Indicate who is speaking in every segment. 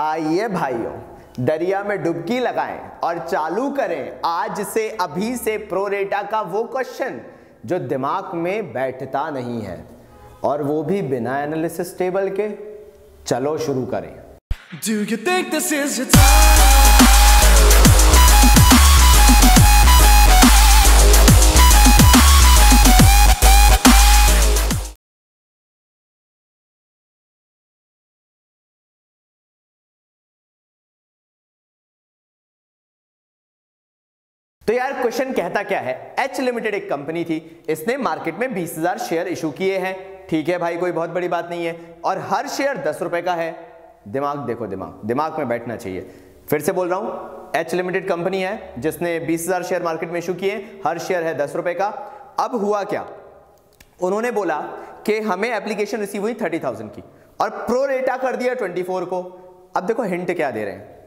Speaker 1: आइए भाइयों, दरिया में डुबकी लगाएं और चालू करें आज से अभी से प्रोरेटा का वो क्वेश्चन जो दिमाग में बैठता नहीं है, और वो भी बिना एनालिसिस टेबल के। चलो शुरू करें।
Speaker 2: Do you think this is your time?
Speaker 1: तो यार क्वेश्चन कहता क्या है, एच लिमिटेड एक कंपनी थी, इसने मार्केट में 20,000 शेयर इशू किए हैं। ठीक है भाई, कोई बहुत बड़ी बात नहीं है, और हर शेयर 10 रुपए का है। दिमाग देखो, दिमाग में बैठना चाहिए। फिर से बोल रहा हूं, एच लिमिटेड कंपनी है जिसने 20,000 शेयर मार्केट में इशू किए, हर शेयर है 10 रुपए का। अब हुआ क्या, उन्होंने बोला कि हमें एप्लीकेशन रिसीव हुई 30,000 की और प्रो रेटा कर दिया 24 को। अब देखो हिंट क्या दे रहे हैं,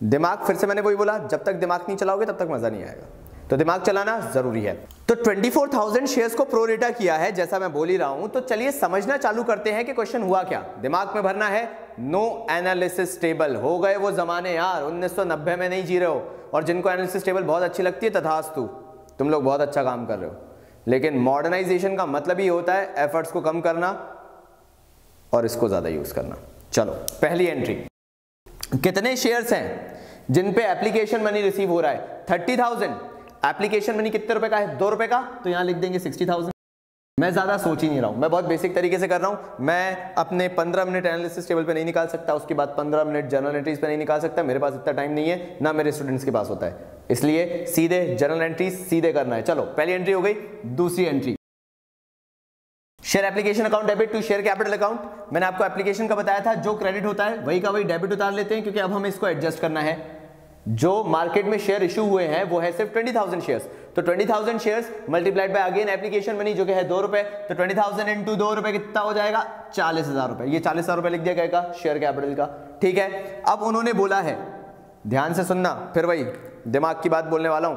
Speaker 1: दिमाग, फिर से मैंने वही बोला, जब तक दिमाग नहीं चलाओगे तब तक मजा नहीं आएगा, तो दिमाग चलाना जरूरी है। तो 24,000 शेयर्स को प्रो रेटा किया है, जैसा मैं बोल ही रहा हूं। तो चलिए समझना चालू करते हैं कि क्वेश्चन हुआ क्या। दिमाग में भरना है, नो एनालिसिस टेबल। हो गए वो जमाने यार, 1990 में नहीं जी रहे हो। और जिनको एनालिसिस टेबल बहुत अच्छी लगती है, तथास्तु, तुम लोग बहुत अच्छा काम कर रहे हो। लेकिन मॉडर्नाइजेशन का मतलब ही होता है एफर्ट्स को कम करना और इसको ज्यादा यूज करना। चलो पहली एंट्री, कितने शेयर्स हैं जिन पे एप्लीकेशन मनी रिसीव हो रहा है? 30,000। एप्लीकेशन मनी कितने रुपए का है? 2 रुपए का, तो यहां लिख देंगे 60,000। मैं ज्यादा सोच ही नहीं रहा हूं, मैं बहुत बेसिक तरीके से कर रहा हूं। मैं अपने 15 मिनट एनालिसिस टेबल पे नहीं निकाल सकता, उसके बाद 15 मिनट जर्नल एंट्रीज पे नहीं निकाल सकता। मेरे पास इतना टाइम नहीं है, ना मेरे स्टूडेंट्स के पास होता है, इसलिए सीधे जर्नल एंट्रीज सीधे करना है। चलो पहली एंट्री हो गई। दूसरी entry, share application account debit to share capital account. मैंने आपको एप्लीकेशन का बताया था, जो क्रेडिट होता है वही का वही डेबिट उतार लेते हैं, क्योंकि अब हमें इसको एडजस्ट करना है। जो मार्केट में शेयर इशू हुए हैं वो है सिर्फ 20,000 शेयर्स, तो 20,000 shares multiplied by again application money जो कि है 2 रुपए, तो 20,000 इंटू 2 रुपए कितना हो जाएगा? 40,000 रुपए। ये 40,000 रुपए लिख दिया गया शेयर कैपिटल का। ठीक है, अब उन्होंने बोला है, ध्यान से सुनना, फिर वही दिमाग की बात बोलने वाला हूं।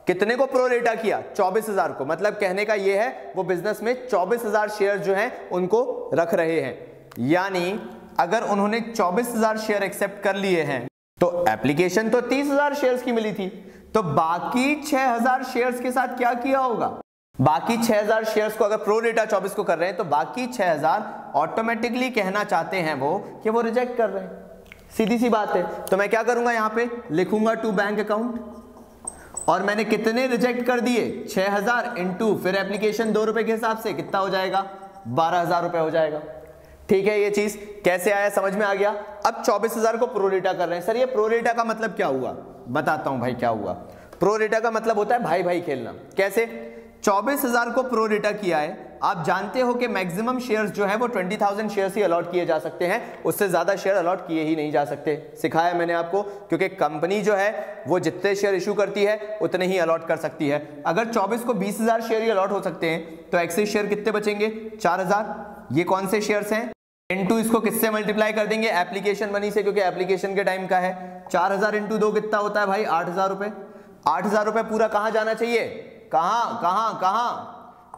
Speaker 1: कितने को प्रो रेटा किया? 24,000 को। मतलब कहने का ये है वो बिजनेस में 24,000 शेयर जो हैं उनको रख रहे हैं। यानी अगर उन्होंने 24,000 शेयर एक्सेप्ट कर लिए हैं, तो एप्लीकेशन तो 30,000 शेयर्स की मिली थी, तो बाकी 6,000 शेयर्स के साथ क्या किया होगा? बाकी 6,000 शेयर्स को अगर प्रो रेटा 24 को कर रहे हैं, तो बाकी 6,000 ऑटोमेटिकली कहना चाहते हैं वो कि वो रिजेक्ट कर रहे हैं। सीधी सी बात है। तो मैं क्या करूंगा, यहां पे लिखूंगा टू बैंक अकाउंट, और मैंने कितने रिजेक्ट कर दिए? 6,000 इंटू फिर एप्लीकेशन 2 रुपए के हिसाब से कितना हो जाएगा? 12,000 रुपए हो जाएगा। ठीक है, ये चीज कैसे आया, समझ में आ गया। अब 24,000 को प्रोरेटा कर रहे हैं। सर ये प्रोरेटा का मतलब क्या हुआ? बताता हूं भाई क्या हुआ। प्रोरेटा का मतलब होता है भाई भाई खेलना। कैसे? 24,000 को प्रोरेटा किया है। आप जानते हो कि मैक्सिमम शेयर्स जो है वो 20,000 शेयर्स ही अलॉट किए जा सकते हैं, उससे ज्यादा शेयर अलॉट किए ही नहीं जा सकते। सिखाया मैंने आपको, क्योंकि कंपनी जो है वो जितने शेयर इशू करती है उतने ही अलॉट कर सकती है। अगर 24 को 20,000 शेयर ही अलॉट हो सकते हैं, तो एक्सेस शेयर कितने बचेंगे? 4,000। ये कौन से शेयर्स हैं? इनटू इसको किससे मल्टीप्लाई कर देंगे? एप्लीकेशन मनी से, क्योंकि एप्लीकेशन के टाइम का है। 4,000 इंटू 2 कितना होता है भाई? 8,000 रुपए। 8,000 रुपए पूरा कहां जाना चाहिए? कहां?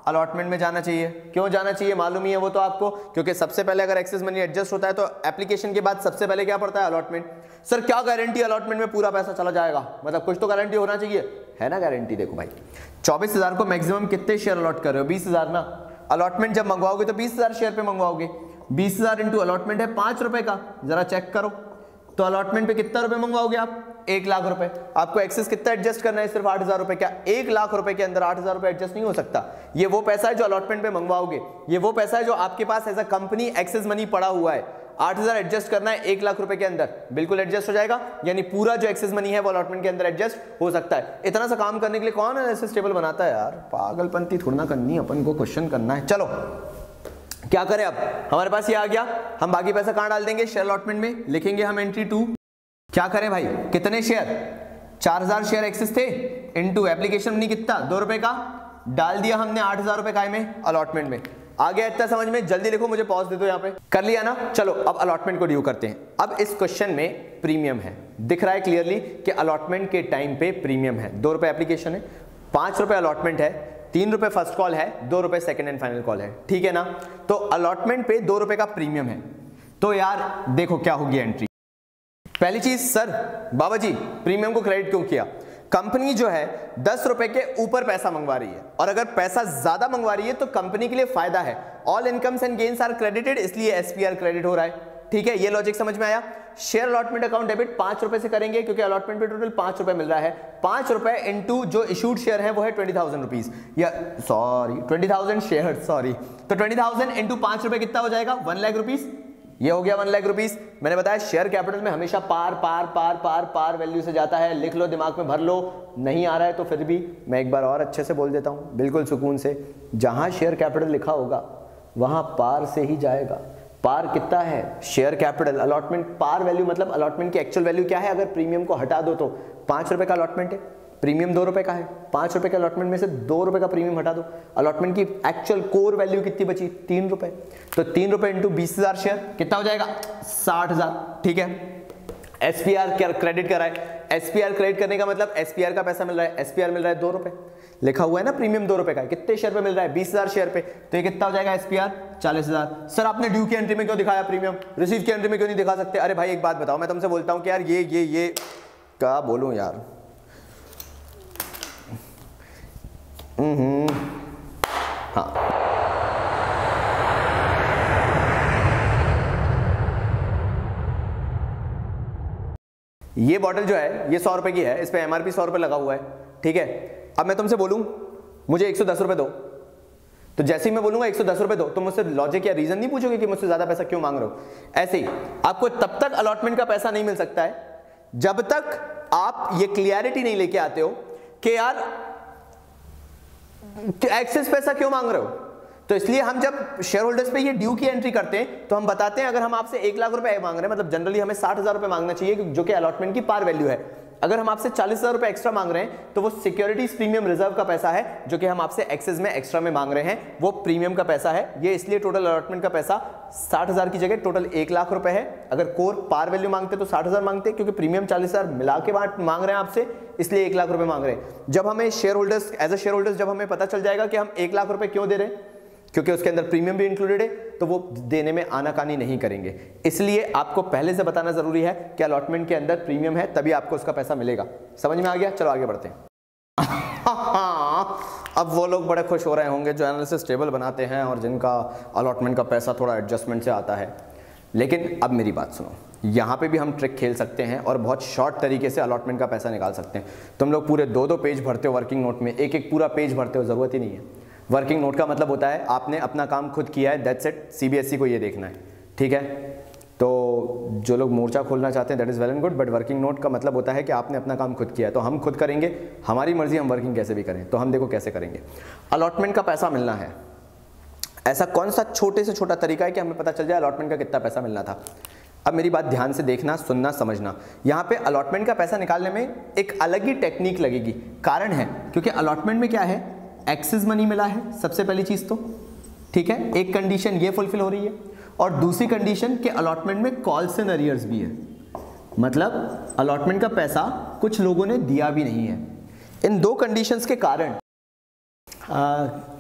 Speaker 1: अलॉटमेंट में जाना चाहिए। क्यों जाना चाहिए मालूम ही है वो तो आपको, क्योंकि सबसे पहले अगर एक्सेस मनी एडजस्ट होता है तो एप्लीकेशन के बाद सबसे पहले क्या पड़ता है? अलॉटमेंट। सर क्या गारंटी अलॉटमेंट में पूरा पैसा चला जाएगा? मतलब कुछ तो गारंटी होना चाहिए, है ना गारंटी। देखो भाई, 24,000 को मैक्सिमम कितने शेयर अलॉट कर रहे हो? 20,000 ना। अलॉटमेंट जब मंगवाओगे तो 20,000 शेयर पे मंगवाओगे। 20,000 इंटू अलॉटमेंट है 5 रुपए का, जरा चेक करो तो अलॉटमेंट पे कितना रुपए मंगवाओगे आप? 1 लाख रुपए। आपको एक्सेस कितना एडजस्ट करना है? सिर्फ 8,000 रुपए। क्या 1 लाख रुपए के अंदर 8,000 रुपए एडजस्ट नहीं हो सकता? ये वो पैसा है जो अलॉटमेंट पे मंगवाओगे, ये वो पैसा है जो आपके पास as a company excess money पड़ा हुआ है। 8,000 एडजस्ट करना है 1 लाख रुपए के अंदर, बिल्कुल एडजस्ट हो जाएगा। यानी पूरा जो एक्सेस मनी है वो अलॉटमेंट के अंदर एडजस्ट हो सकता है। इतना सा काम करने के लिए कौन एनालिसिस टेबल बनाता है यार? पागलपंती थोड़ा ना करनी है, अपन को क्वेश्चन करना है। चलो क्या करें, अब हमारे पास ये आ गया, हम बाकी पैसा कहां डाल देंगे? शेयर अलॉटमेंट में। लिखेंगे हम एंट्री 2। क्या करें भाई, कितने शेयर? 4,000 शेयर एक्सेस थे, इनटू एप्लीकेशन मनी कितना? 2 रुपए का, डाल दिया हमने 8,000 रुपए काय में? अलॉटमेंट में। आ गया इतना समझ में? जल्दी लिखो, मुझे पॉज दे दो यहाँ पे। कर लिया ना? चलो अब अलॉटमेंट को ड्यू करते हैं। अब इस क्वेश्चन में प्रीमियम है, दिख रहा है क्लियरली कि अलॉटमेंट के टाइम पे प्रीमियम है। 2 रुपए एप्लीकेशन है, 5 रुपए अलॉटमेंट है, 3 रुपए फर्स्ट कॉल है, 2 रुपए सेकंड एंड फाइनल कॉल है। ठीक है ना? तो अलॉटमेंट पे 2 रुपए का प्रीमियम है। तो यार देखो क्या होगी एंट्री, पहली चीज सर बाबा जी प्रीमियम को क्रेडिट क्यों किया? कंपनी जो है 10 रुपए के ऊपर पैसा मंगवा रही है, और अगर पैसा ज्यादा मंगवा रही है तो कंपनी के लिए फायदा है। All incomes and gains are credited, इसलिए एसपीआर क्रेडिट हो रहा है। ठीक है, ये लॉजिक समझ में आया। शेयर अलॉटमेंट अकाउंट डेबिट 5 रुपए से करेंगे क्योंकि अलॉटमेंट पे टोटल 5 रुपए मिल रहा है। 5 रुपए इंटू जो इशूड शेयर है वो है 20,000 रुपीज, या सॉरी 20,000 शेयर, सॉरी। तो 20,000 इंटू 5 रुपए कितना हो जाएगा? 1 लाख रुपीज। ये हो गया 1 लाख रुपीज। मैंने बताया शेयर कैपिटल में हमेशा पार पार पार पार पार वैल्यू से जाता है, लिख लो, दिमाग में भर लो। नहीं आ रहा है तो फिर भी मैं एक बार और अच्छे से बोल देता हूं, बिल्कुल सुकून से। जहां शेयर कैपिटल लिखा होगा वहां पार से ही जाएगा। पार कितना है? Share capital allotment par value, मतलब अलॉटमेंट की एक्चुअल वैल्यू क्या है? अगर प्रीमियम को हटा दो तो 5 रुपए का अलॉटमेंट है, प्रीमियम 2 रुपए का है। 5 रुपए के अलॉटमेंट में से 2 रुपए का प्रीमियम हटा दो, अलॉटमेंट की एक्चुअल कोर वैल्यू कितनी बची? 3 रुपए। तो 3 रुपए इंटू 20,000 शेयर कितना हो जाएगा? 60,000। ठीक है, एसपीआर क्रेडिट कर रहा है। एसपीआर क्रेडिट करने का मतलब एसपीआर का पैसा मिल रहा है, एसपीआर मिल रहा है 2 रुपए, लिखा हुआ है ना प्रीमियम 2 रुपए का है। कितने शेयर पे मिल रहा है? 20,000 शेयर पे। तो ये कितना हो जाएगा एसपीआर? 40,000। सर आपने ड्यू की एंट्री में क्यों दिखाया प्रीमियम, रिसीव की एंट्री में क्यों नहीं दिखा सकते? अरे भाई एक बात बताओ, मैं तुमसे बोलता हूं कि यार ये क्या बोलूं यार। हाँ, ये बॉटल जो है ये 100 रुपए की है, इस पे एमआरपी 100 रुपए लगा हुआ है। ठीक है, अब मैं तुमसे बोलूं मुझे 110 रुपए दो, तो जैसे ही मैं बोलूंगा 110 रुपए दो, तो मुझसे लॉजिक या रीजन नहीं पूछोगे कि मुझसे ज्यादा पैसा क्यों मांग रहे हो। ऐसे ही आपको तब तक अलॉटमेंट का पैसा नहीं मिल सकता है जब तक आप ये क्लियरिटी नहीं लेके आते हो कि यार एक्सेस पैसा क्यों मांग रहे हो। तो इसलिए हम जब शेयर होल्डर्स पे ये ड्यू की एंट्री करते हैं तो हम बताते हैं अगर हम आपसे 1 लाख रुपए मांग रहे हैं, मतलब जनरली हमें 60,000 रुपए मांगना चाहिए जो कि अलॉटमेंट की पार वैल्यू है। अगर हम आपसे 40,000 रुपए एक्स्ट्रा मांग रहे हैं तो वो सिक्योरिटीज प्रीमियम रिजर्व का पैसा है जो कि हम आपसे एक्सेस में एक्स्ट्रा में मांग रहे हैं, वो प्रीमियम का पैसा है। ये इसलिए टोटल अलॉटमेंट का पैसा 60,000 की जगह टोटल 1 लाख रुपए है। अगर कोर पार वैल्यू मांगते तो 60,000 मांगते, क्योंकि प्रीमियम 40,000 मिला के मांग रहे हैं आपसे, इसलिए 1 लाख रुपए मांग रहे हैं। जब हमें shareholders as a shareholders जब हमें पता चल जाएगा कि हम 1 लाख रुपए क्यों दे रहे हैं, क्योंकि उसके अंदर प्रीमियम भी इंक्लूडेड है, तो वो देने में आनाकानी नहीं करेंगे। इसलिए आपको पहले से बताना जरूरी है कि अलॉटमेंट के अंदर प्रीमियम है, तभी आपको उसका पैसा मिलेगा। समझ में आ गया? चलो आगे बढ़ते हैं। अब वो लोग बड़े खुश हो रहे होंगे जो एनालिसिस टेबल बनाते हैं और जिनका अलॉटमेंट का पैसा थोड़ा एडजस्टमेंट से आता है। लेकिन अब मेरी बात सुनो, यहाँ पे भी हम ट्रिक खेल सकते हैं और बहुत शॉर्ट तरीके से अलॉटमेंट का पैसा निकाल सकते हैं। तुम लोग पूरे 2-2 पेज भरते हो वर्किंग नोट में, एक पूरा पेज भरते हो, जरूरत ही नहीं है। वर्किंग नोट का मतलब होता है आपने अपना काम खुद किया है, दैट्स इट। सीबीएसई को ये देखना है, ठीक है। तो जो लोग मोर्चा खोलना चाहते हैं that is well and good, but working note का मतलब होता है कि आपने अपना काम खुद किया है। तो हम खुद करेंगे, हमारी मर्जी, हम वर्किंग कैसे भी करें। तो हम देखो कैसे करेंगे। अलॉटमेंट का पैसा मिलना है, ऐसा कौन सा छोटे से छोटा तरीका है कि हमें पता चल जाए अलॉटमेंट का कितना पैसा मिलना था। अब मेरी बात ध्यान से देखना, सुनना, समझना। यहाँ पे अलॉटमेंट का पैसा निकालने में एक अलग ही टेक्निक लगेगी। कारण है क्योंकि अलॉटमेंट में क्या है, एक्सेस मनी मिला है सबसे पहली चीज तो, ठीक है। एक कंडीशन ये फुलफिल हो रही है, और दूसरी कंडीशन के अलॉटमेंट में कॉल्स एंड अरियर्स भी है, मतलब अलॉटमेंट का पैसा कुछ लोगों ने दिया भी नहीं है। इन 2 कंडीशंस के कारण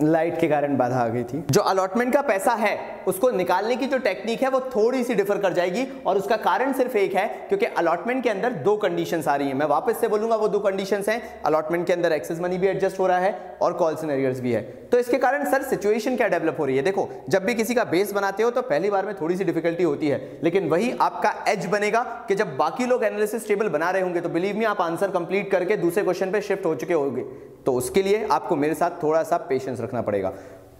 Speaker 1: लाइट के कारण बाधा आ गई थी। जो अलॉटमेंट का पैसा है उसको निकालने की जो टेक्निक है वो थोड़ी सी डिफर कर जाएगी, और उसका कारण सिर्फ एक है, क्योंकि अलॉटमेंट के अंदर 2 कंडीशंस आ रही हैं। मैं वापस से बोलूंगा वो 2 कंडीशंस हैं। अलॉटमेंट के अंदर एक्सेस मनी भी एडजस्ट हो रहा है और कॉल्स एंड अरियर्स भी है। तो इसके कारण सर सिचुएशन क्या डेवलप हो रही है। देखो, जब भी किसी का बेस बनाते हो तो पहली बार में थोड़ी सी डिफिकल्टी होती है, लेकिन वही आपका एज बनेगा कि जब बाकी लोग एनालिसिस टेबल बना रहे होंगे तो बिलीव मी आप आंसर कंप्लीट करके दूसरे क्वेश्चन पे शिफ्ट हो चुके होंगे। तो उसके लिए आपको मेरे साथ थोड़ा सा पेशेंस रखना पड़ेगा।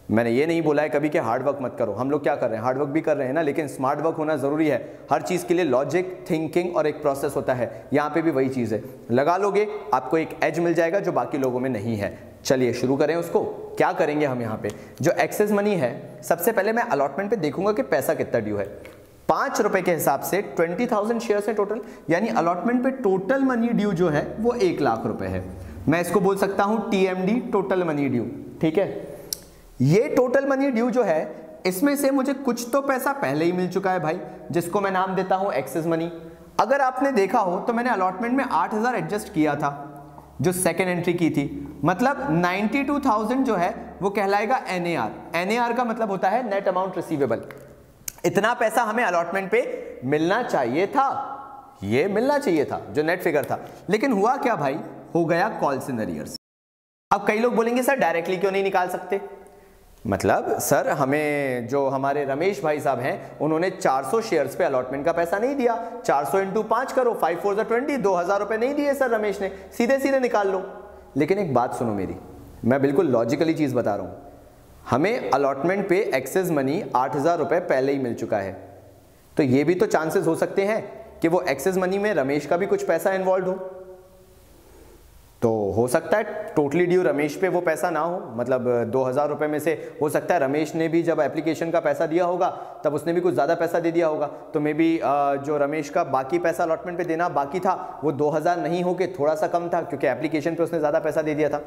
Speaker 1: मैंने ये नहीं बोला है कभी कि हार्ड वर्क मत करो, हम लोग क्या कर रहे हैं, हार्ड वर्क भी कर रहे हैं ना, लेकिन स्मार्ट वर्क होना जरूरी है। हर चीज के लिए लॉजिक, थिंकिंग और एक प्रोसेस होता है। यहाँ पे भी वही चीज है, लगा लोगे आपको एक एज मिल जाएगा जो बाकी लोगों में नहीं है। चलिए शुरू करें उसको। क्या करेंगे हम यहाँ पे, जो एक्सेस मनी है, सबसे पहले मैं अलॉटमेंट पे देखूंगा कि पैसा कितना ड्यू है। 5 रुपए के हिसाब से 20,000 शेयर्स है टोटल, यानी अलॉटमेंट पे टोटल मनी ड्यू जो है वो 1 लाख रुपए है। मैं इसको बोल सकता हूं TMD, टोटल मनी ड्यू, ठीक है। ये टोटल मनी ड्यू जो है, इसमें से मुझे कुछ तो पैसा पहले ही मिल चुका है भाई, जिसको मैं नाम देता हूं एक्सेस मनी। अगर आपने देखा हो तो मैंने अलॉटमेंट में 8,000 एडजस्ट किया था जो सेकेंड एंट्री की थी, मतलब 92,000 जो है वो कहलाएगा NAR। NAR का मतलब होता है नेट अमाउंट रिसीवेबल। इतना पैसा हमें अलॉटमेंट पे मिलना चाहिए था, ये मिलना चाहिए था जो नेट फिगर था, लेकिन हुआ क्या भाई, हो गया कॉल्स इन अरियर्स। अब कई लोग बोलेंगे सर डायरेक्टली क्यों नहीं निकाल सकते, मतलब सर हमें जो हमारे रमेश भाई साहब हैं उन्होंने 400 शेयर्स पे अलॉटमेंट का पैसा नहीं दिया, 400 इंटू 5 करो, 5 4 20, 2000 रुपए नहीं दिए सर रमेश ने, सीधे सीधे निकाल लो। लेकिन एक बात सुनो मेरी, मैं बिल्कुल लॉजिकली चीज बता रहा हूं, हमें अलॉटमेंट पे एक्सेस मनी 8000 रुपए पहले ही मिल चुका है, तो ये भी तो चांसेस हो सकते हैं कि वो एक्सेस मनी में रमेश का भी कुछ पैसा इन्वॉल्व हो, तो हो सकता है टोटली ड्यू रमेश पे वो पैसा ना हो, मतलब 2000 रुपए में से हो सकता है रमेश ने भी जब एप्लीकेशन का पैसा दिया होगा तब उसने भी कुछ ज़्यादा पैसा दे दिया होगा, तो मे बी जो रमेश का बाकी पैसा अलॉटमेंट पे देना बाकी था वो 2000 नहीं हो के थोड़ा सा कम था, क्योंकि एप्लीकेशन पे उसने ज़्यादा पैसा दे दिया था।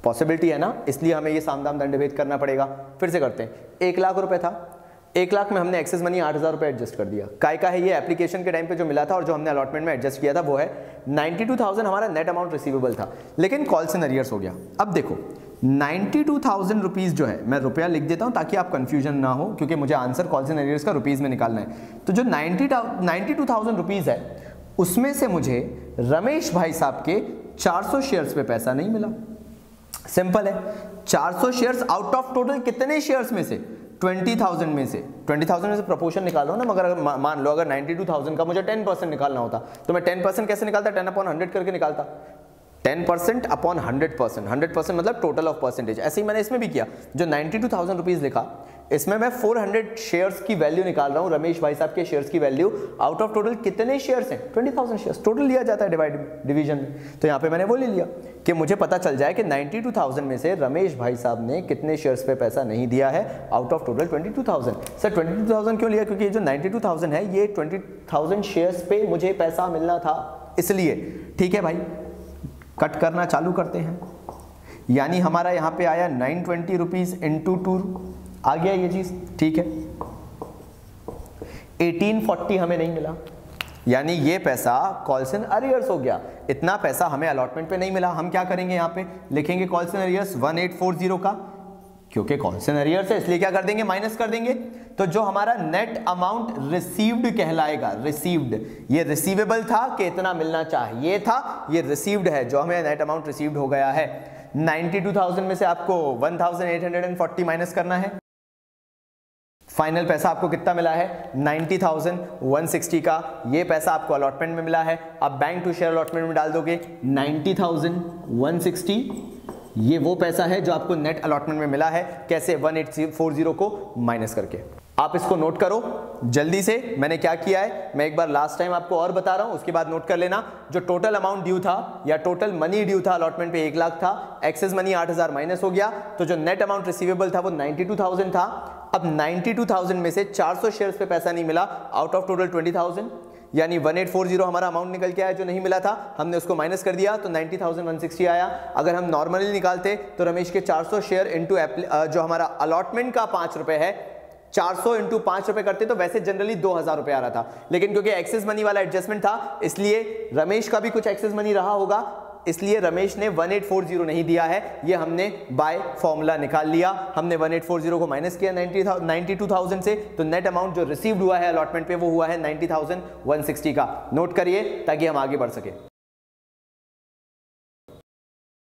Speaker 1: पॉसिबिलिटी है ना, इसलिए हमें ये सामदाम दंडभेद करना पड़ेगा। फिर से करते हैं, 1 लाख रुपए था, 1 लाख में हमने एक्सेस मनी 8000 रुपए एडजस्ट कर दिया, काय का है ये एप्लीकेशन के टाइम पे जो मिला था और जो हमने अलॉटमेंट में एडजस्ट किया था वो है 92,000 हमारा नेट अमाउंट रिसीवेबल था, लेकिन कॉल्स इन अरियर्स हो गया। अब देखो 92,000 रुपीज जो है, मैं रुपया लिख देता हूं ताकि आप कंफ्यूजन ना हो, क्योंकि मुझे आंसर कॉल्स इन अरियर्स का रुपीज में निकालना है। तो जो 92,000 रुपीज है उसमें से मुझे रमेश भाई साहब के 400 शेयर्स पे पैसा नहीं मिला। सिंपल है, 400 शेयर्स आउट ऑफ टोटल कितने शेयर्स में से, 20,000 में से, 20,000 में से प्रोपोर्शन निकालो ना, मगर मान लो अगर 92,000 का मुझे 10% निकालना होता तो मैं 10% कैसे निकालता, 10/100 करके निकालता, 10% अपॉन 100%, 100% मतलब टोटल ऑफ परसेंटेज। ऐसे ही मैंने इसमें भी किया, जो 92,000 रुपीज लिखा इसमें मैं 400 शेयर्स की वैल्यू निकाल रहा हूं, रमेश भाई साहब के शेयर्स की वैल्यू आउट ऑफ टोटल कितने शेयर्स हैं, 20,000 शेयर्स टोटल लिया जाता है डिवीजन में। तो यहां पे मैंने वो ले लिया कि मुझे पता चल जाए कि 92,000 में से रमेश भाई साहब ने कितने शेयर्स पे पैसा नहीं दिया है आउट ऑफ टोटल 22,000। सर 22,000 क्यों लिया, क्योंकि ये जो 92,000 है ये 20,000 शेयर्स पे मुझे पैसा मिलना था, इसलिए। ठीक है भाई, कट करना चालू करते हैं, यानी हमारा यहां पे आया 920 रुपीज इंटू 2 आ गया ये चीज, ठीक है। 1840 हमें नहीं मिला, यानी ये पैसा कॉल्स इन अरियर्स हो गया, इतना पैसा हमें अलॉटमेंट पे नहीं मिला। हम क्या करेंगे, यहां पे लिखेंगे कॉल्स इन अरियर्स 1840 का, क्योंकि कॉल्स इन अरियर्स है इसलिए क्या कर देंगे, माइनस कर देंगे। तो जो हमारा नेट अमाउंट रिसीव्ड कहलाएगा, रिसीव्ड, ये रिसीवेबल था कि इतना मिलना चाहिए था, ये रिसीव्ड है, जो हमें नेट अमाउंट रिसीव्ड हो गया है। 92,000 में से आपको 1840 माइनस करना है, फाइनल पैसा आपको कितना मिला है, 90,160 का, ये पैसा आपको अलॉटमेंट में मिला है। अब बैंक टू शेयर अलॉटमेंट में डाल दोगे 90,160, ये वो पैसा है जो आपको नेट अलॉटमेंट में मिला है, कैसे, 1840 को माइनस करके। आप इसको नोट करो जल्दी से, मैंने क्या किया है मैं एक बार लास्ट टाइम आपको और बता रहा हूं, उसके बाद नोट कर लेना। जो टोटल अमाउंट ड्यू था या टोटल मनी ड्यू था अलॉटमेंट पे 1 लाख था, एक्सेस मनी 8000 माइनस हो गया, तो जो नेट अमाउंट रिसीवेबल था वो 92,000 था। अब 92,000 में से 400 शेयर्स पे पैसा नहीं मिला आउट ऑफ टोटल 20,000, यानी 1840 हमारा अमाउंट निकल के आया जो नहीं मिला था, हमने उसको माइनस कर दिया तो 90,160 आया। अगर हम नॉर्मली निकालते तो रमेश के 400 शेयर इंटू जो हमारा अलॉटमेंट का 5 रुपए है, 400 इंटू 5 रुपए करते तो वैसे जनरली 2,000 रुपए आ रहा था, लेकिन क्योंकि एक्सेस मनी वाला एडजस्टमेंट था इसलिए रमेश का भी कुछ एक्सेस मनी रहा होगा, इसलिए रमेश ने 1840 नहीं दिया है, ये हमने बाय फॉर्मूला निकाल लिया। हमने 1840 को माइनस किया 92,000 से, तो नेट अमाउंट जो रिसीव्ड हुआ है अलॉटमेंट पे वो हुआ है 90,160 का। नोट करिए ताकि हम आगे बढ़ सके।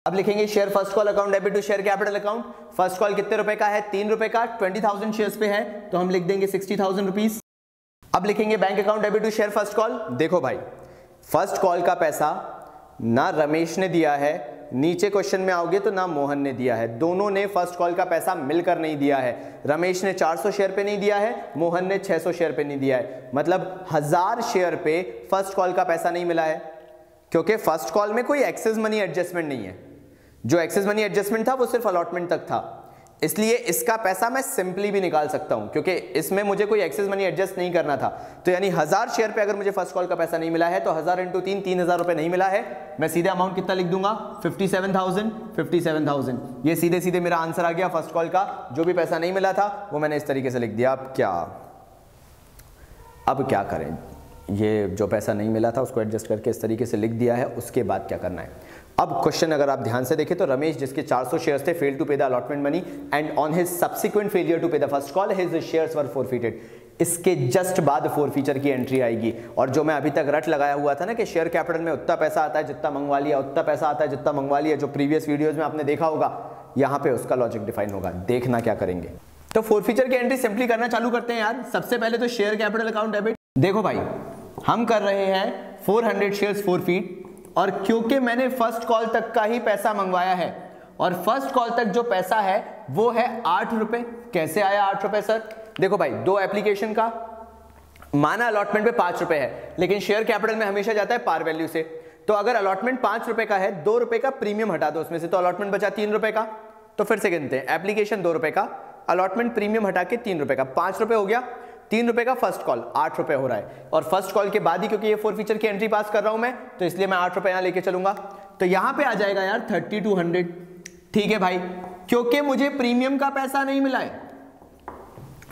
Speaker 1: अब लिखेंगे share first call account debit to share capital account. First call कितने रुपए का है, 3 रुपए का, 20,000 शेयर्स पे है तो हम लिख देंगे 60,000 रुपीज। अब लिखेंगे bank account debit to share first call. देखो भाई, फर्स्ट कॉल का पैसा ना रमेश ने दिया है, नीचे क्वेश्चन में आओगे तो ना मोहन ने दिया है, दोनों ने फर्स्ट कॉल का पैसा मिलकर नहीं दिया है। रमेश ने 400 शेयर पे नहीं दिया है, मोहन ने 600 शेयर पे नहीं दिया है, मतलब 1000 शेयर पे फर्स्ट कॉल का पैसा नहीं मिला है, क्योंकि फर्स्ट कॉल में कोई एक्सेस मनी एडजस्टमेंट नहीं है। जो एक्सेस मनी एडजस्टमेंट था वो सिर्फ अलॉटमेंट तक था, इसलिए इसका पैसा मैं सिंपली भी निकाल सकता हूं क्योंकि इसमें मुझे कोई एक्सेस मनी एडजस्ट नहीं करना था। तो यानी 1000 शेयर पे अगर मुझे फर्स्ट कॉल का पैसा नहीं मिला है तो 1000 इंटू 3 3000 रुपए नहीं मिला है, मैं सीधे अमाउंट कितना लिख दूंगा 57,000। ये सीधे सीधे मेरा आंसर आ गया फर्स्ट कॉल का। जो भी पैसा नहीं मिला था वो मैंने इस तरीके से लिख दिया। अब क्या करें, ये जो पैसा नहीं मिला था उसको एडजस्ट करके इस तरीके से लिख दिया है, उसके बाद क्या करना है। अब क्वेश्चन अगर आप ध्यान से देखें तो रमेश जिसके 400 शेयर्स थे fail to pay the allotment money and on his subsequent failure to pay the first call his shares were forfeited. इसके जस्ट बाद फोरफीचर की एंट्री आएगी। और जो मैं अभी तक रट लगाया हुआ था ना कि शेयर कैपिटल में उतना पैसा आता है जितना मंगवा लिया, उतना पैसा आता है जितना मंगवा लिया, जो प्रीवियस वीडियोस में आपने देखा होगा, यहां पे उसका लॉजिक डिफाइन होगा। देखना क्या करेंगे। तो फोरफीचर की एंट्री सिंपली करना चालू करते हैं यार। सबसे पहले तो शेयर कैपिटल अकाउंट डेबिट। देखो भाई, हम कर रहे हैं 400 शेयर्स फोरफीट, और क्योंकि मैंने फर्स्ट कॉल तक का ही पैसा मंगवाया है, और फर्स्ट कॉल तक जो पैसा है वो है 8 रुपए। कैसे आया 8 रुपए सर? देखो भाई, दो एप्लीकेशन का माना अलॉटमेंट पे 5 रुपए है, लेकिन शेयर कैपिटल में हमेशा जाता है पार वैल्यू से। तो अगर अलॉटमेंट 5 रुपए का है, 2 रुपए का प्रीमियम हटा दो उसमें से, तो अलॉटमेंट बचा 3 रुपए का। तो फिर से गिनते हैं, एप्लीकेशन 2 रुपए का, अलॉटमेंट प्रीमियम हटा के 3 रुपए का, 5 रुपए हो गया। 3 रुपए का फर्स्ट कॉल, 8 रुपए हो रहा है। और फर्स्ट कॉल के बाद ही क्योंकि ये फोरफीचर की एंट्री पास कर रहा हूं मैं, तो इसलिए मैं 8 रुपए यहां लेके चलूंगा। तो यहां पे आ जाएगा यार 3200। ठीक है भाई, क्योंकि मुझे प्रीमियम का पैसा नहीं मिला है,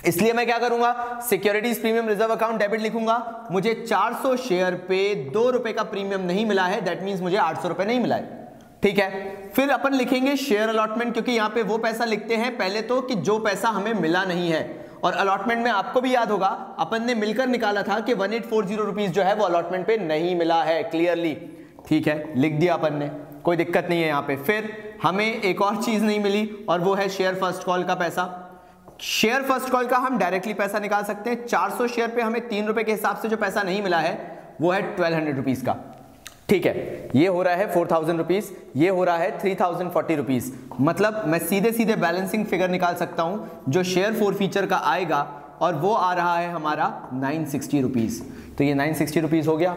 Speaker 1: इसलिए मैं क्या करूंगा, securities premium reserve account debit लिखूंगा। मुझे 400 शेयर पे 2 रुपए का प्रीमियम नहीं मिला है, दैट मींस मुझे 800 रुपए नहीं मिला है। ठीक है, फिर अपन लिखेंगे शेयर अलॉटमेंट, क्योंकि यहां पे वो पैसा लिखते हैं पहले तो कि जो पैसा हमें मिला नहीं है। और अलॉटमेंट में आपको भी याद होगा, अपन ने मिलकर निकाला था कि 1840 रुपीज जो है वो अलॉटमेंट पे नहीं मिला है क्लियरली। ठीक है, लिख दिया अपन ने, कोई दिक्कत नहीं है यहां पे। फिर हमें एक और चीज नहीं मिली, और वो है शेयर फर्स्ट कॉल का पैसा। शेयर फर्स्ट कॉल का हम डायरेक्टली पैसा निकाल सकते हैं। 400 शेयर पे हमें 3 रुपए के हिसाब से जो पैसा नहीं मिला है वो है 1200 रुपीज का। ठीक है, ये हो रहा है 4000 रुपीज, ये हो रहा है 3040 रुपीज। मतलब मैं सीधे सीधे बैलेंसिंग फिगर निकाल सकता हूं जो शेयर फोरफीचर का आएगा, और वो आ रहा है हमारा 960 रुपीज। तो ये 960 रुपीज हो गया,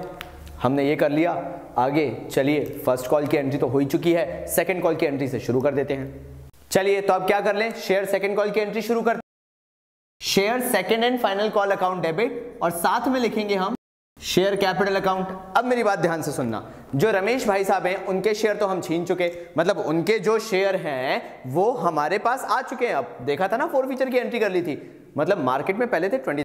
Speaker 1: हमने ये कर लिया। आगे चलिए, फर्स्ट कॉल की एंट्री तो हो ही चुकी है, सेकंड कॉल की एंट्री से शुरू कर देते हैं। चलिए, तो अब क्या कर लें, शेयर सेकंड कॉल की एंट्री शुरू करते हैं। Share second and final call account debit, और साथ में लिखेंगे हम शेयर कैपिटल अकाउंट। अब मेरी बात ध्यान से सुनना, जो रमेश भाई साहब हैं उनके शेयर तो हम छीन चुके, मतलब उनके जो शेयर हैं वो हमारे पास आ चुके हैं। अब देखा था ना, फोरफीचर की एंट्री कर ली थी, मतलब मार्केट में पहले थे 20,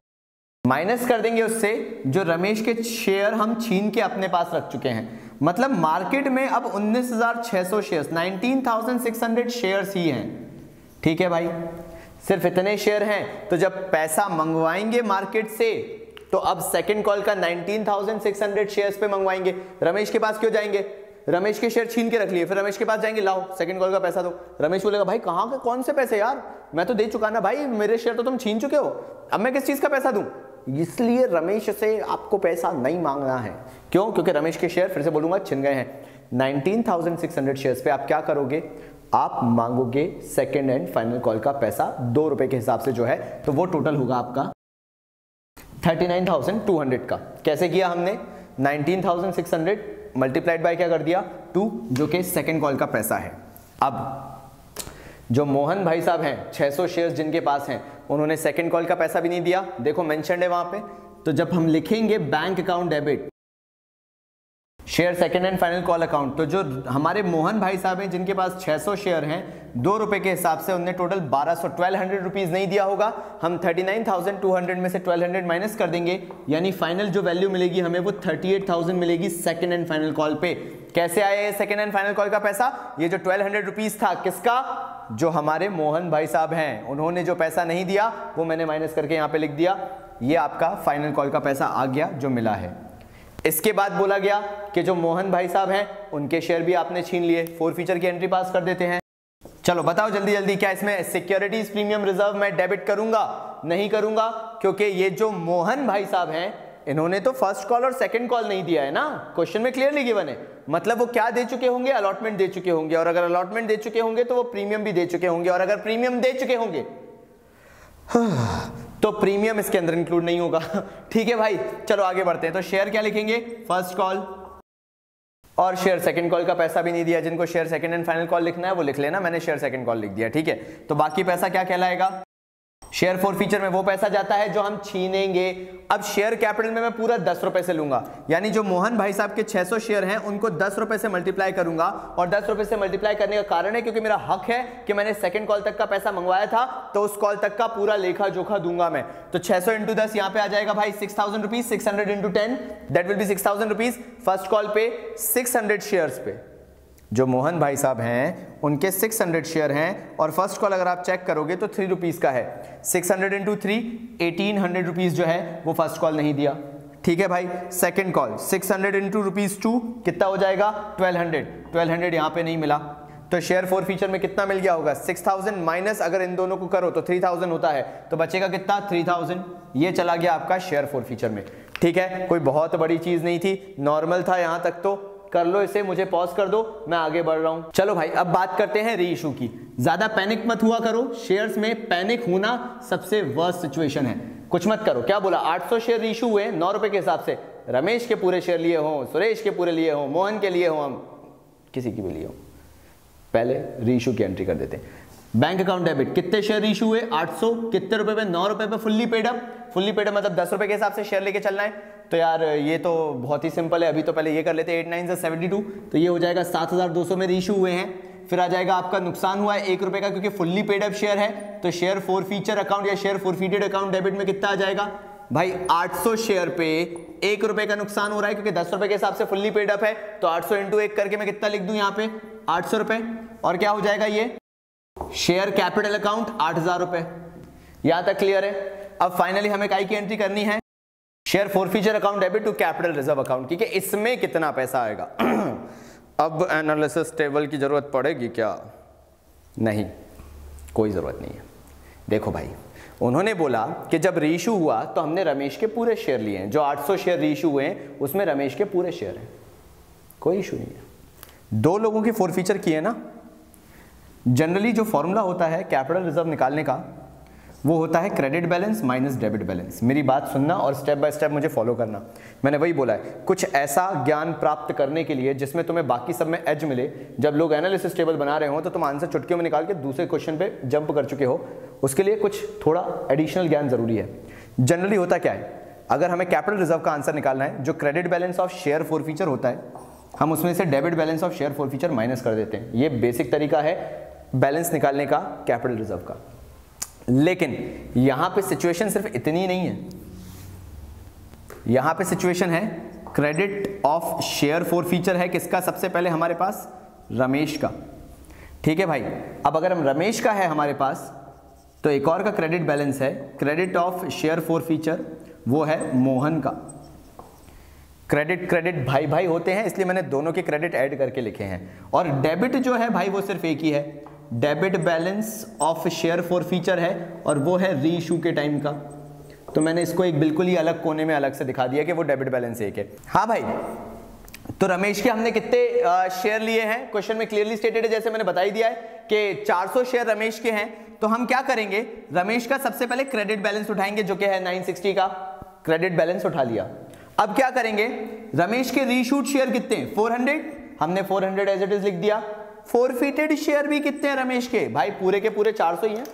Speaker 1: माइनस कर देंगे उससे जो रमेश के शेयर हम छीन के अपने पास रख चुके हैं। मतलब मार्केट में अब 19,600 शेयर्स, 19,600 शेयर्स ही हैं। ठीक है भाई, सिर्फ इतने शेयर हैं। तो जब पैसा मंगवाएंगे मार्केट से, तो अब सेकंड कॉल का 19,600 शेयर्स पे मंगवाएंगे। रमेश के पास क्यों जाएंगे, रमेश के शेयर छीन के रख लिए, फिर रमेश के पास जाएंगे, लाओ सेकंड कॉल का पैसा दो। रमेश बोलेगा भाई कहां के कौन से पैसे यार, मैं तो दे चुका ना भाई, मेरे शेयर तो तुम छीन चुके हो, अब मैं किस चीज का पैसा दूं। इसलिए रमेश से आपको पैसा नहीं मांगना है। क्यों? क्योंकि रमेश के शेयर, फिर से बोलूंगा, छिन गए हैं। 19,600 शेयर्स पे आप क्या करोगे, आप मांगोगे सेकंड एंड फाइनल कॉल का पैसा 2 रुपए के हिसाब से जो है, तो वो टोटल होगा आपका 39,200 का। कैसे किया हमने, 19,600 मल्टीप्लाइड बाय क्या कर दिया, 2, जो कि सेकंड कॉल का पैसा है। अब जो मोहन भाई साहब हैं, 600 शेयर्स जिनके पास हैं, उन्होंने सेकंड कॉल का पैसा भी नहीं दिया, देखो मेंशन्ड है वहां पे। तो जब हम लिखेंगे bank account debit share second and final call account, तो जो हमारे मोहन भाई साहब हैं जिनके पास 600 शेयर हैं, 2 रुपए के हिसाब से उन्हें टोटल 1200 रुपीज नहीं दिया होगा। हम 39,200 में से 1200 माइनस कर देंगे, यानी फाइनल जो वैल्यू मिलेगी हमें वो 38,000 मिलेगी सेकंड एंड फाइनल कॉल पे। कैसे आया ये सेकंड एंड फाइनल कॉल का पैसा, ये जो 1200 रुपीज था किसका, जो हमारे मोहन भाई साहब हैं, उन्होंने जो पैसा नहीं दिया वो मैंने माइनस करके यहां पे लिख दिया। ये आपका फाइनल कॉल का पैसा आ गया जो मिला है। इसके बाद बोला गया कि जो मोहन भाई साहब हैं उनके शेयर भी आपने छीन लिए, फोरफीचर की एंट्री पास कर देते हैं। चलो बताओ जल्दी जल्दी, क्या इसमें सिक्योरिटीज प्रीमियम रिजर्व मैं डेबिट करूंगा, नहीं करूंगा, क्योंकि ये जो मोहन भाई साहब हैं इन्होंने तो फर्स्ट कॉल और सेकंड कॉल नहीं दिया है ना, क्वेश्चन में क्लियरली गिवन है। मतलब वो क्या दे चुके होंगे, अलॉटमेंट दे चुके होंगे, और अगर अलॉटमेंट दे चुके होंगे तो वो प्रीमियम भी दे चुके होंगे, और अगर प्रीमियम दे चुके होंगे तो प्रीमियम इसके अंदर इंक्लूड नहीं होगा। ठीक है भाई, चलो आगे बढ़ते हैं। तो शेयर क्या लिखेंगे, फर्स्ट कॉल, और शेयर सेकंड कॉल का पैसा भी नहीं दिया। जिनको share second and final call लिखना है वो लिख लेना, मैंने शेयर सेकंड कॉल लिख दिया। ठीक है, तो बाकी पैसा क्या कहलाएगा, शेयर फोरफीचर में वो पैसा जाता है जो हम छीनेंगे। अब शेयर कैपिटल में मैं पूरा 10 रुपए से लूंगा, यानी जो मोहन भाई साहब के 600 शेयर हैं उनको 10 रुपए से मल्टीप्लाई करूंगा, और 10 रुपए से मल्टीप्लाई करने का कारण है क्योंकि मेरा हक है कि मैंने सेकंड कॉल तक का पैसा मंगवाया था, तो उस कॉल तक का पूरा लेखा जोखा दूंगा मैं। तो 600 इंटू 10 यहां पे आ जाएगा भाई 6,000 rupees, 600 into 10 that will be 6,000 rupees. First call पे 600 शेयर्स पे जो मोहन भाई साहब हैं उनके 600 शेयर हैं और फर्स्ट कॉल अगर आप चेक करोगे तो 3 रुपीज़ का है। 600 इंटू 3 1800 रुपीज़ जो है वो फर्स्ट कॉल नहीं दिया। ठीक है भाई, सेकंड कॉल 600 इंटू ₹2 कितना हो जाएगा 1200 यहाँ पे नहीं मिला तो शेयर फॉर फीचर में कितना मिल गया होगा 6000 माइनस अगर इन दोनों को करो तो 3000 होता है तो बचेगा कितना 3000। ये चला गया आपका शेयर फॉर फीचर में। ठीक है, कोई बहुत बड़ी चीज नहीं थी, नॉर्मल था यहां तक तो कर लो इसे, मुझे पॉज कर दो, मैं आगे बढ़ रहा हूं। चलो भाई अब बात करते हैं री इशू की। ज्यादा पैनिक मत हुआ करो, शेयर्स में पैनिक होना सबसे वर्स्ट सिचुएशन है। कुछ मत करो, क्या बोला 800 शेयर री इशू हुए 9 रुपए के हिसाब से, रमेश के पूरे शेयर लिए हो, सुरेश के पूरे लिए हो, मोहन के लिए हो, हम किसी की भी लिए हो, पहले री इशू की एंट्री कर देते हैं। बैंक अकाउंट डेबिट कितने शेयर री इशू हुए 800, कितने रुपए पे 9 रुपए पे fully paid up. Fully paid up मतलब 10 रुपए के हिसाब से शेयर लेके चलना है। तो यार ये तो बहुत ही सिंपल है, अभी तो पहले ये कर लेते हैं 8 9 से 72 तो ये हो जाएगा 7200 में री इशू हुए हैं। फिर आ जाएगा आपका नुकसान हुआ है 1 रुपए का क्योंकि फुल्ली पेड अप शेयर है तो शेयर फॉर फीचर अकाउंट या शेयर फॉरफीटेड अकाउंट डेबिट में कितना आ जाएगा भाई 800 शेयर पे 1 रुपए का नुकसान हो रहा है क्योंकि 10 रुपए के हिसाब से फुल्ली पेड अप है तो 800 इंटू 1 करके मैं कितना लिख दूं यहाँ पे 800 रुपए और क्या हो जाएगा ये शेयर कैपिटल अकाउंट 8000 रुपए। यहां तक क्लियर है। अब फाइनली हमें काय की एंट्री करनी है share forfeiture account debit to capital reserve account क्योंकि इसमें कितना पैसा आएगा। अब एनालिसिस टेबल की जरूरत पड़ेगी क्या? नहीं, कोई जरूरत नहीं है। देखो भाई उन्होंने बोला कि जब रीइशू हुआ तो हमने रमेश के पूरे शेयर लिए हैं, जो 800 शेयर रीइशू हुए हैं उसमें रमेश के पूरे शेयर हैं, कोई इशू नहीं है। 2 लोगों की फॉरफीचर किए ना। जनरली जो फॉर्मूला होता है कैपिटल रिजर्व निकालने का वो होता है credit balance minus debit balance. मेरी बात सुनना और स्टेप बाय स्टेप मुझे फॉलो करना। मैंने वही बोला है, कुछ ऐसा ज्ञान प्राप्त करने के लिए जिसमें तुम्हें बाकी सब में एज मिले। जब लोग एनालिसिस टेबल बना रहे हो तो तुम आंसर चुटकियों में निकाल के दूसरे क्वेश्चन पे जंप कर चुके हो, उसके लिए कुछ थोड़ा एडिशनल ज्ञान जरूरी है। जनरली होता क्या है, अगर हमें कैपिटल रिजर्व का आंसर निकालना है, जो credit balance of share forfeiture होता है, हम उसमें से debit balance of share forfeiture minus कर देते हैं। ये बेसिक तरीका है बैलेंस निकालने का कैपिटल रिजर्व का। लेकिन यहां पे सिचुएशन सिर्फ इतनी नहीं है, यहां पे सिचुएशन है क्रेडिट ऑफ शेयर फॉरफीचर है किसका? सबसे पहले हमारे पास रमेश का। ठीक है भाई, अब अगर हम रमेश का है हमारे पास तो एक और का क्रेडिट बैलेंस है क्रेडिट ऑफ शेयर फॉरफीचर, वो है मोहन का। क्रेडिट क्रेडिट भाई भाई होते हैं इसलिए मैंने दोनों के क्रेडिट ऐड करके लिखे हैं। और डेबिट जो है भाई वो सिर्फ एक ही है, debit balance of share forfeiture है और वो है री इशू के टाइम का। तो मैंने इसको एक बिल्कुल ही अलग कोने में अलग से दिखा दिया कि वो डेबिट बैलेंस एक है। हाँ भाई, तो रमेश के हमने कितने शेयर लिए हैं क्वेश्चन में क्लियरली स्टेटेड है, जैसे मैंने बता ही दिया है कि 400 शेयर रमेश के हैं। तो हम क्या करेंगे, रमेश का सबसे पहले क्रेडिट बैलेंस उठाएंगे जो कि है 960 का क्रेडिट बैलेंस उठा लिया। अब क्या करेंगे, रमेश के रीशूट शेयर कितने हैं 400, हमने 400 एज इट इज लिख दिया। फॉरफीटेड शेयर भी कितने हैं रमेश के? भाई पूरे के पूरे 400 ही हैं,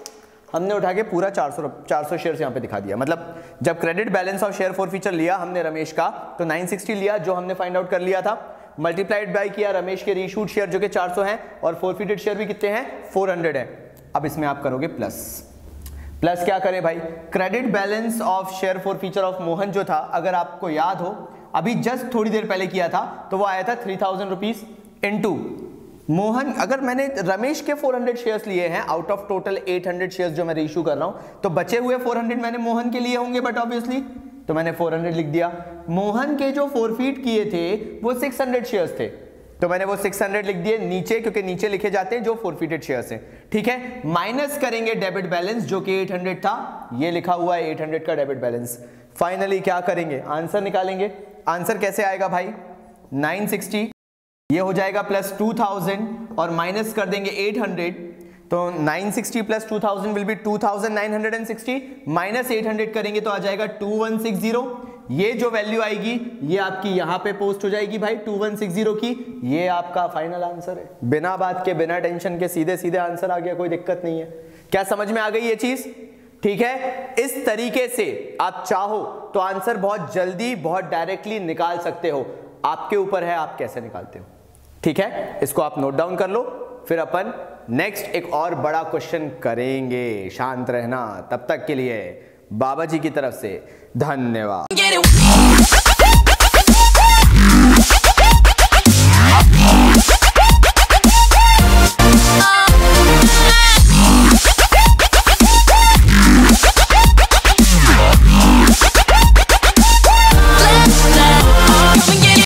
Speaker 1: हमने उठा के पूरा 400 शेयर यहां पे दिखा दिया। मतलब जब credit balance of share forfeiture लिया हमने रमेश का तो 960 लिया जो हमने फाइंड आउट कर लिया था, मल्टीप्लाइड बाय किया रमेश के रीशूट शेयर जो कि 400 हैं और फॉरफीटेड शेयर भी कितने हैं 400 है। अब इसमें आप करोगे प्लस क्या करें भाई, credit balance of share forfeiture of Mohan जो था, अगर आपको याद हो अभी जस्ट थोड़ी देर पहले किया था तो वो आया था 3000 रुपीज इनटू मोहन। अगर मैंने रमेश के 400 शेयर्स लिए हैं आउट ऑफ टोटल 800 शेयर्स जो मैं रीइश्यू कर रहा हूं, तो बचे हुए 400 मैंने मोहन के लिए होंगे बट ऑब्वियसली तो मैंने 400 लिख दिया। मोहन के जो फॉरफीट किए थे वो 600 शेयर्स थे तो मैंने वो 600 लिख दिए नीचे, क्योंकि नीचे लिखे जाते हैं जो फॉरफीटेड शेयर्स हैं। ठीक है, माइनस करेंगे डेबिट बैलेंस जो कि 800 था, ये लिखा हुआ है 800 का डेबिट बैलेंस। फाइनली क्या करेंगे, आंसर निकालेंगे। आंसर कैसे आएगा भाई, 960 ये हो जाएगा प्लस 2000 और माइनस कर देंगे 800, तो 960 प्लस 2000 विल बी 2960 माइनस 800 करेंगे तो आ जाएगा 2160। ये जो वैल्यू आएगी ये आपकी यहां पे पोस्ट हो जाएगी भाई 2160 की। ये आपका फाइनल आंसर है, बिना बात के बिना टेंशन के सीधे सीधे आंसर आ गया, कोई दिक्कत नहीं है। क्या समझ में आ गई ये चीज? ठीक है, इस तरीके से आप चाहो तो आंसर बहुत जल्दी बहुत डायरेक्टली निकाल सकते हो, आपके ऊपर है आप कैसे निकालते हो। ठीक है, इसको आप नोट डाउन कर लो, फिर अपन नेक्स्ट एक और बड़ा क्वेश्चन करेंगे। शांत रहना, तब तक के लिए बाबा जी की तरफ से धन्यवाद।